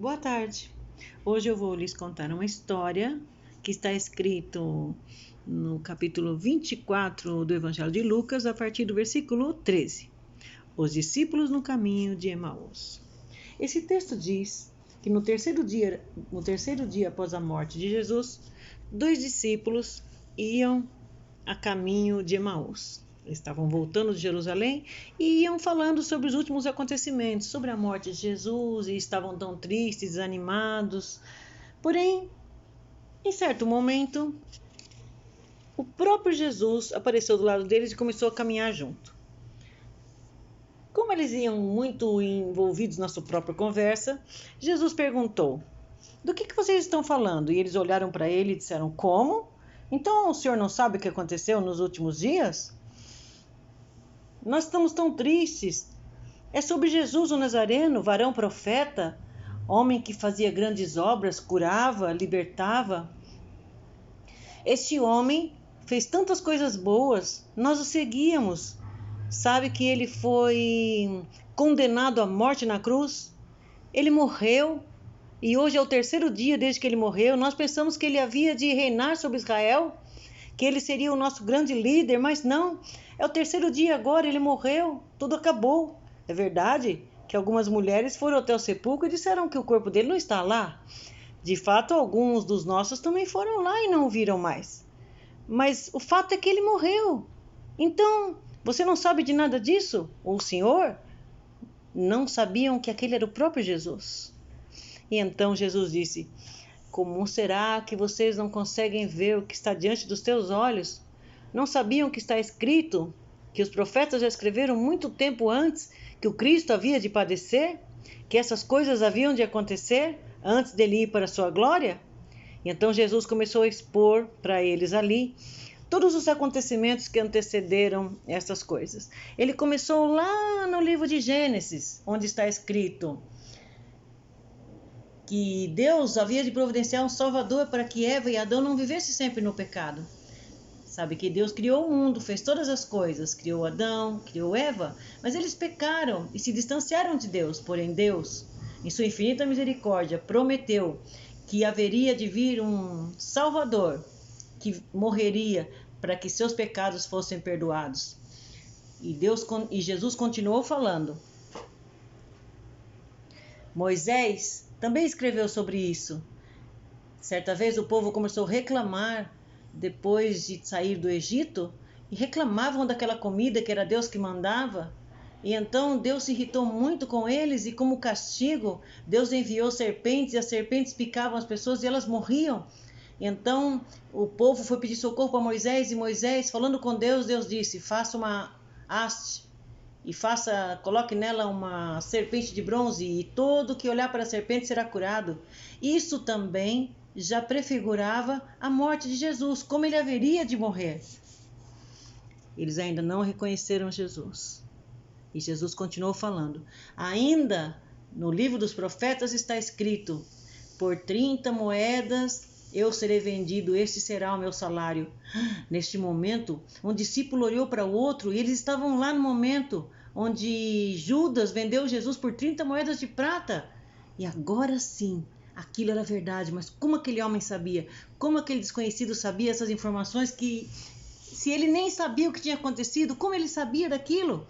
Boa tarde. Hoje eu vou lhes contar uma história que está escrito no capítulo 24 do Evangelho de Lucas, a partir do versículo 13. Os discípulos no caminho de Emaús. Esse texto diz que no terceiro dia após a morte de Jesus, 2 discípulos iam a caminho de Emaús. Eles estavam voltando de Jerusalém e iam falando sobre os últimos acontecimentos, sobre a morte de Jesus, e estavam tão tristes, desanimados. Porém, em certo momento, o próprio Jesus apareceu do lado deles e começou a caminhar junto. Como eles iam muito envolvidos na sua própria conversa, Jesus perguntou: "Do que vocês estão falando?" E eles olharam para ele e disseram: "Como? Então o senhor não sabe o que aconteceu nos últimos dias? Nós estamos tão tristes. É sobre Jesus o Nazareno, varão profeta, homem que fazia grandes obras, curava, libertava. Este homem fez tantas coisas boas, nós o seguíamos. Sabe que ele foi condenado à morte na cruz? Ele morreu e hoje é o terceiro dia desde que ele morreu. Nós pensamos que ele havia de reinar sobre Israel, que ele seria o nosso grande líder, mas não. É o terceiro dia agora, ele morreu, tudo acabou. É verdade que algumas mulheres foram até o sepulcro e disseram que o corpo dele não está lá. De fato, alguns dos nossos também foram lá e não o viram mais. Mas o fato é que ele morreu. Então, você não sabe de nada disso? O senhor? Não sabiam que aquele era o próprio Jesus. E então Jesus disse: "Como será que vocês não conseguem ver o que está diante dos teus olhos? Não sabiam que está escrito, que os profetas já escreveram muito tempo antes que o Cristo havia de padecer, que essas coisas haviam de acontecer antes dele ir para a sua glória?" E então Jesus começou a expor para eles ali todos os acontecimentos que antecederam essas coisas. Ele começou lá no livro de Gênesis, onde está escrito que Deus havia de providenciar um Salvador para que Eva e Adão não vivessem sempre no pecado. Sabe que Deus criou o mundo, fez todas as coisas, criou Adão, criou Eva, mas eles pecaram e se distanciaram de Deus. Porém Deus, em sua infinita misericórdia, prometeu que haveria de vir um Salvador que morreria para que seus pecados fossem perdoados. E Jesus continuou falando. Moisés também escreveu sobre isso. Certa vez o povo começou a reclamar depois de sair do Egito e reclamavam daquela comida que era Deus que mandava. E então Deus se irritou muito com eles e, como castigo, Deus enviou serpentes e as serpentes picavam as pessoas e elas morriam. Então o povo foi pedir socorro para Moisés e Moisés, falando com Deus, Deus disse: "Faça uma haste e coloque nela uma serpente de bronze e todo que olhar para a serpente será curado." Isso também já prefigurava a morte de Jesus, como ele haveria de morrer. Eles ainda não reconheceram Jesus. E Jesus continuou falando. Ainda no livro dos profetas está escrito: "Por 30 moedas eu serei vendido, este será o meu salário." Neste momento, um discípulo olhou para o outro e eles estavam lá no momento onde Judas vendeu Jesus por 30 moedas de prata. E agora sim, aquilo era verdade, mas como aquele homem sabia? Como aquele desconhecido sabia essas informações que, se ele nem sabia o que tinha acontecido, como ele sabia daquilo?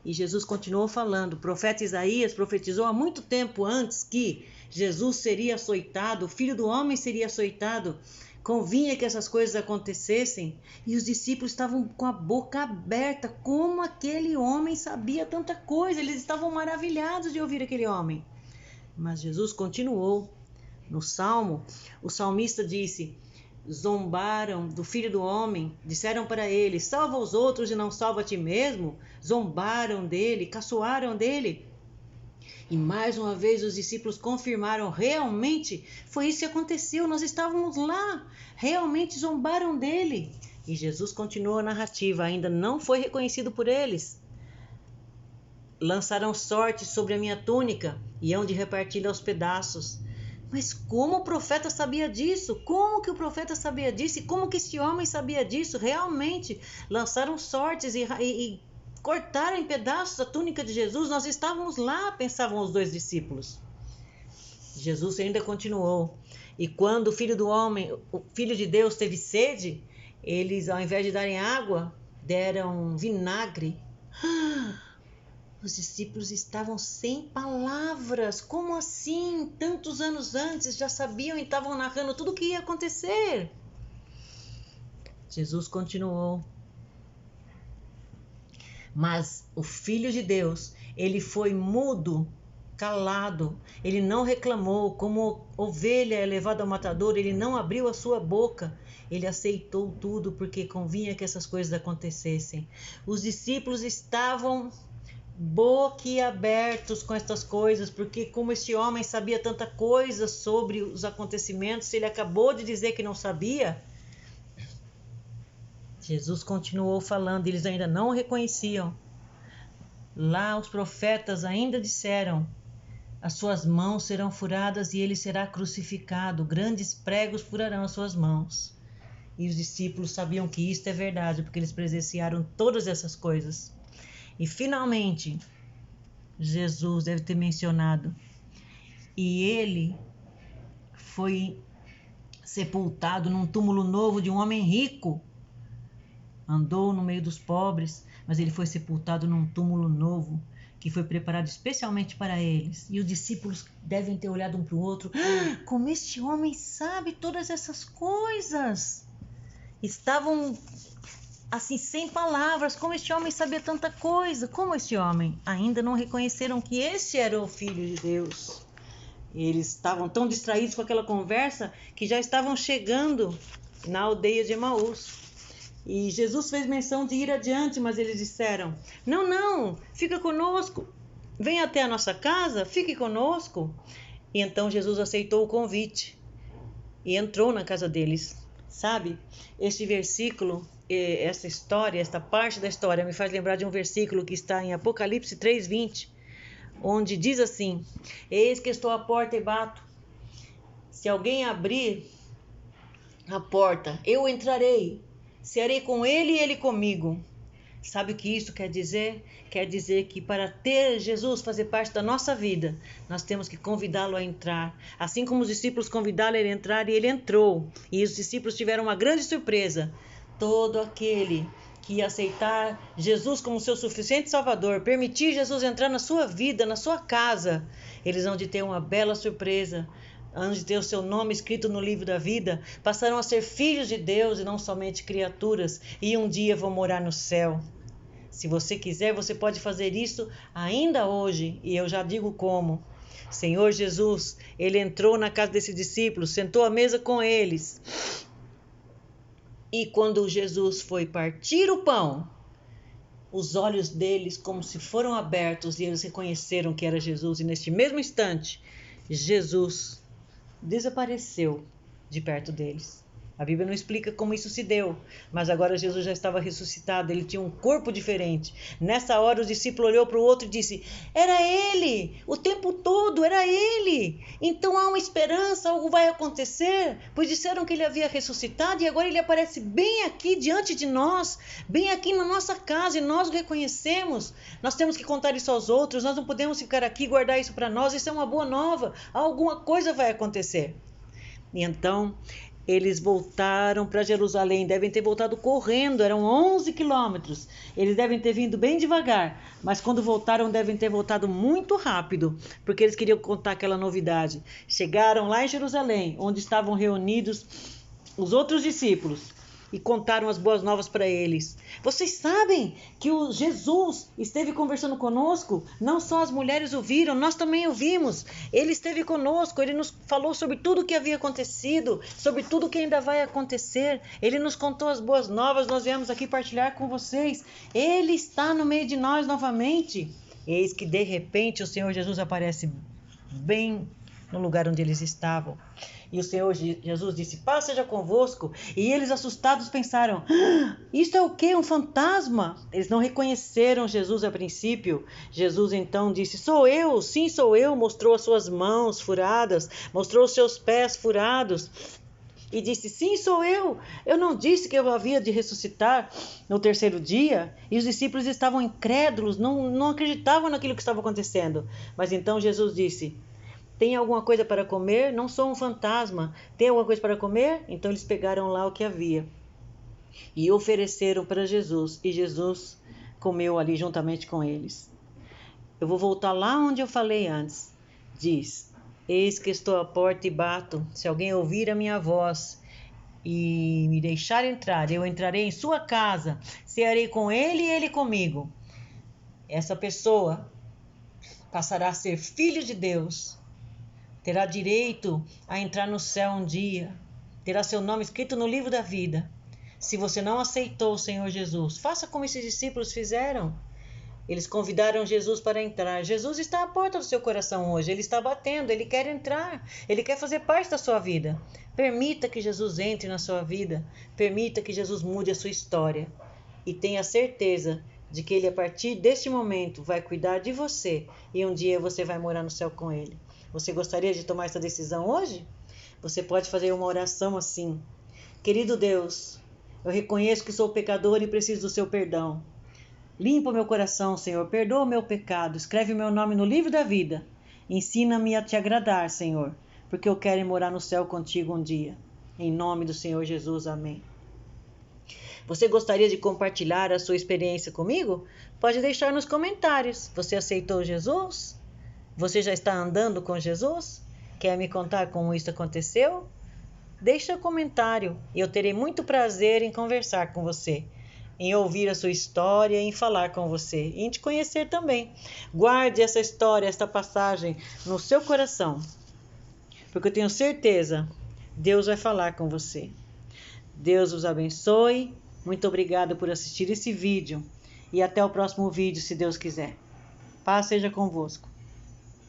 E Jesus continuou falando. O profeta Isaías profetizou há muito tempo antes que Jesus seria açoitado, o Filho do Homem seria açoitado. Convinha que essas coisas acontecessem. E os discípulos estavam com a boca aberta. Como aquele homem sabia tanta coisa? Eles estavam maravilhados de ouvir aquele homem. Mas Jesus continuou. No Salmo, o salmista disse: "Zombaram do Filho do Homem, disseram para ele: salva os outros e não salva a ti mesmo." Zombaram dele, caçoaram dele. E mais uma vez os discípulos confirmaram: realmente foi isso que aconteceu, nós estávamos lá, realmente zombaram dele. E Jesus continuou a narrativa, ainda não foi reconhecido por eles. "Lançarão sorte sobre a minha túnica e hão de repartir aos pedaços." Mas como o profeta sabia disso? Como que o profeta sabia disso? E como que esse homem sabia disso? Realmente lançaram sortes e cortaram em pedaços a túnica de Jesus. Nós estávamos lá, pensavam os 2 discípulos. Jesus ainda continuou. E quando o Filho do Homem, o Filho de Deus, teve sede, eles, ao invés de darem água, deram vinagre. Os discípulos estavam sem palavras. Como assim? Tantos anos antes já sabiam e estavam narrando tudo o que ia acontecer. Jesus continuou. Mas o Filho de Deus, ele foi mudo, calado. Ele não reclamou. Como ovelha é levada ao matador, ele não abriu a sua boca. Ele aceitou tudo porque convinha que essas coisas acontecessem. Os discípulos estavam boquiabertos com estas coisas, porque como este homem sabia tanta coisa sobre os acontecimentos, se ele acabou de dizer que não sabia, Jesus continuou falando, eles ainda não o reconheciam. Lá os profetas ainda disseram: as suas mãos serão furadas e ele será crucificado, grandes pregos furarão as suas mãos. E os discípulos sabiam que isto é verdade, porque eles presenciaram todas essas coisas. E finalmente, Jesus deve ter mencionado, e ele foi sepultado num túmulo novo de um homem rico. Andou no meio dos pobres, mas ele foi sepultado num túmulo novo, que foi preparado especialmente para eles. E os discípulos devem ter olhado um para o outro. Como este homem sabe todas essas coisas? Estavam assim, sem palavras. Como este homem sabia tanta coisa? Como este homem? Ainda não reconheceram que este era o Filho de Deus. Eles estavam tão distraídos com aquela conversa que já estavam chegando na aldeia de Emaús. E Jesus fez menção de ir adiante, mas eles disseram: não, fica conosco. Vem até a nossa casa, fique conosco. E então Jesus aceitou o convite e entrou na casa deles. Sabe, este versículo, essa história, esta parte da história me faz lembrar de um versículo que está em Apocalipse 3:20, onde diz assim: eis que estou à porta e bato. Se alguém abrir a porta, eu entrarei. Cearei com ele e ele comigo. Sabe o que isso quer dizer? Quer dizer que para ter Jesus fazer parte da nossa vida, nós temos que convidá-lo a entrar. Assim como os discípulos convidaram ele a entrar, e ele entrou. E os discípulos tiveram uma grande surpresa. Todo aquele que ia aceitar Jesus como seu suficiente Salvador, permitir Jesus entrar na sua vida, na sua casa, eles vão de ter uma bela surpresa. Antes de ter o seu nome escrito no livro da vida, passaram a ser filhos de Deus e não somente criaturas, e um dia vão morar no céu. Se você quiser, você pode fazer isso ainda hoje, e eu já digo como. Senhor Jesus, ele entrou na casa desses discípulos, sentou à mesa com eles. E quando Jesus foi partir o pão, os olhos deles como se foram abertos e eles reconheceram que era Jesus. E neste mesmo instante, Jesus desapareceu de perto deles. A Bíblia não explica como isso se deu, mas agora Jesus já estava ressuscitado, ele tinha um corpo diferente. Nessa hora o discípulo olhou para o outro e disse: era ele, o tempo todo era ele. Então há uma esperança, algo vai acontecer, pois disseram que ele havia ressuscitado e agora ele aparece bem aqui diante de nós, bem aqui na nossa casa, e nós o reconhecemos. Nós temos que contar isso aos outros, nós não podemos ficar aqui e guardar isso para nós. Isso é uma boa nova, alguma coisa vai acontecer. E então eles voltaram para Jerusalém, devem ter voltado correndo, eram 11 quilômetros. Eles devem ter vindo bem devagar, mas quando voltaram devem ter voltado muito rápido, porque eles queriam contar aquela novidade. Chegaram lá em Jerusalém, onde estavam reunidos os outros discípulos, e contaram as boas novas para eles. Vocês sabem que o Jesus esteve conversando conosco? Não só as mulheres o viram, nós também o vimos. Ele esteve conosco, ele nos falou sobre tudo o que havia acontecido, sobre tudo o que ainda vai acontecer. Ele nos contou as boas novas, nós viemos aqui partilhar com vocês. Ele está no meio de nós novamente. Eis que de repente o Senhor Jesus aparece bem no lugar onde eles estavam. E o Senhor Jesus disse: paz seja convosco. E eles, assustados, pensaram: isto é o quê? Um fantasma? Eles não reconheceram Jesus a princípio. Jesus então disse: sou eu, sim sou eu. Mostrou as suas mãos furadas, mostrou os seus pés furados. E disse: sim, sou eu. Eu não disse que eu havia de ressuscitar no terceiro dia? E os discípulos estavam incrédulos, não acreditavam naquilo que estava acontecendo. Mas então Jesus disse: Tem alguma coisa para comer? Não sou um fantasma. Tem alguma coisa para comer? Então eles pegaram lá o que havia e ofereceram para Jesus. E Jesus comeu ali juntamente com eles. Eu vou voltar lá onde eu falei antes. Diz: eis que estou à porta e bato. Se alguém ouvir a minha voz e me deixar entrar, eu entrarei em sua casa, cearei com ele e ele comigo. Essa pessoa passará a ser filho de Deus, terá direito a entrar no céu um dia, terá seu nome escrito no livro da vida. Se você não aceitou o Senhor Jesus, faça como esses discípulos fizeram. Eles convidaram Jesus para entrar. Jesus está à porta do seu coração hoje. Ele está batendo, ele quer entrar. Ele quer fazer parte da sua vida. Permita que Jesus entre na sua vida. Permita que Jesus mude a sua história. E tenha certeza de que ele, a partir deste momento, vai cuidar de você. E um dia você vai morar no céu com ele. Você gostaria de tomar essa decisão hoje? Você pode fazer uma oração assim: querido Deus, eu reconheço que sou pecador e preciso do seu perdão. Limpa o meu coração, Senhor, perdoa o meu pecado, escreve o meu nome no livro da vida. Ensina-me a te agradar, Senhor, porque eu quero morar no céu contigo um dia. Em nome do Senhor Jesus, amém. Você gostaria de compartilhar a sua experiência comigo? Pode deixar nos comentários. Você aceitou Jesus? Você já está andando com Jesus? Quer me contar como isso aconteceu? Deixe um comentário e eu terei muito prazer em conversar com você, em ouvir a sua história, em falar com você e em te conhecer também. Guarde essa história, esta passagem no seu coração, porque eu tenho certeza, Deus vai falar com você. Deus os abençoe. Muito obrigada por assistir esse vídeo e até o próximo vídeo, se Deus quiser. Paz seja convosco.